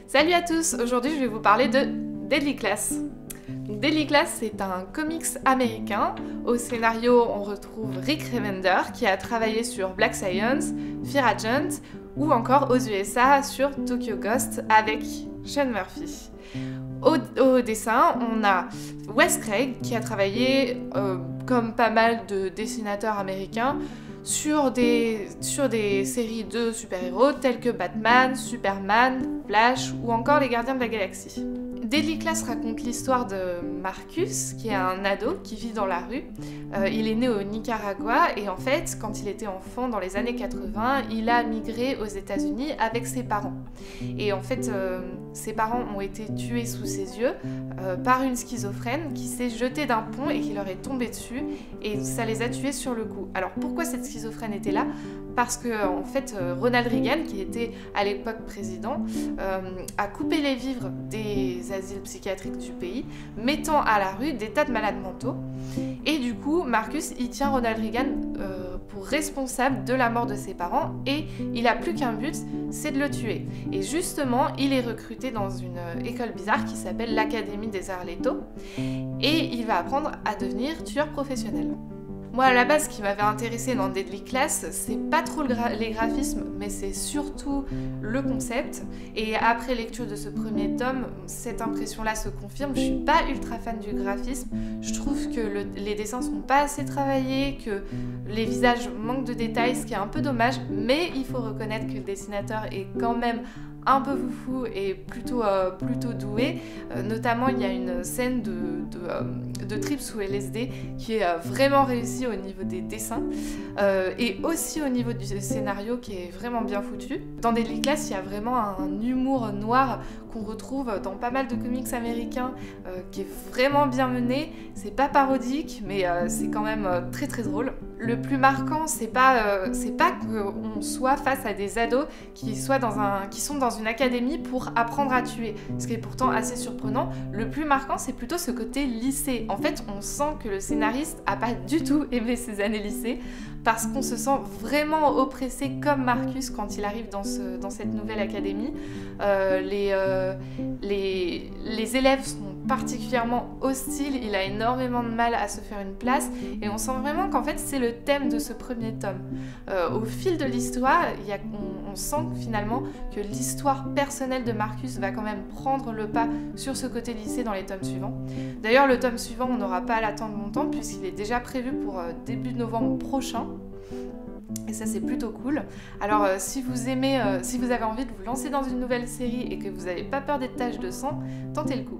Salut à tous, aujourd'hui je vais vous parler de Deadly Class. Donc, Deadly Class, c'est un comics américain. Au scénario, on retrouve Rick Remender qui a travaillé sur Black Science, Fear Agent ou encore aux USA sur Tokyo Ghost avec Sean Murphy. Au dessin, on a Wes Craig qui a travaillé, comme pas mal de dessinateurs américains, sur des séries de super-héros tels que Batman, Superman, Flash ou encore les Gardiens de la Galaxie. Deadly Class raconte l'histoire de Marcus, qui est un ado qui vit dans la rue. Il est né au Nicaragua et en fait, quand il était enfant dans les années 80, il a migré aux États-Unis avec ses parents. Et en fait, ses parents ont été tués sous ses yeux par une schizophrène qui s'est jetée d'un pont et qui leur est tombée dessus et ça les a tués sur le coup. Alors pourquoi cette schizophrène était là ? Parce que en fait, Ronald Reagan, qui était à l'époque président, a coupé les vivres des asiles psychiatriques du pays, mettant à la rue des tas de malades mentaux. Et du coup, Marcus, il tient Ronald Reagan pour responsable de la mort de ses parents et il a plus qu'un but, c'est de le tuer. Et justement, il est recruté dans une école bizarre qui s'appelle l'Académie des Arts Létaux et il va apprendre à devenir tueur professionnel. Moi, à la base, ce qui m'avait intéressé dans Deadly Class, c'est pas trop les graphismes, mais c'est surtout le concept. Et après lecture de ce premier tome, cette impression-là se confirme. Je suis pas ultra fan du graphisme. Je trouve que les dessins sont pas assez travaillés, que les visages manquent de détails, ce qui est un peu dommage. Mais il faut reconnaître que le dessinateur est quand même un peu foufou et plutôt doué. Notamment, il y a une scène de trip sous LSD qui est vraiment réussie au niveau des dessins et aussi au niveau du scénario qui est vraiment bien foutu. Dans Deadly Class, il y a vraiment un humour noir qu'on retrouve dans pas mal de comics américains qui est vraiment bien mené. C'est pas parodique, mais c'est quand même très très drôle. Le plus marquant, c'est pas qu'on soit face à des ados qui sont dans une académie pour apprendre à tuer, ce qui est pourtant assez surprenant. Le plus marquant, c'est plutôt ce côté lycée. En fait, on sent que le scénariste a pas du tout aimé ses années lycée parce qu'on se sent vraiment oppressé comme Marcus quand il arrive dans cette nouvelle académie. Les élèves sont particulièrement hostiles, il a énormément de mal à se faire une place et on sent vraiment qu'en fait c'est le thème de ce premier tome. Au fil de l'histoire, on sent finalement que l'histoire personnelle de Marcus va quand même prendre le pas sur ce côté lycée dans les tomes suivants. D'ailleurs, le tome suivant, on n'aura pas à l'attendre longtemps puisqu'il est déjà prévu pour début novembre prochain. Et ça, c'est plutôt cool. Alors, si vous avez envie de vous lancer dans une nouvelle série et que vous n'avez pas peur des taches de sang, tentez le coup.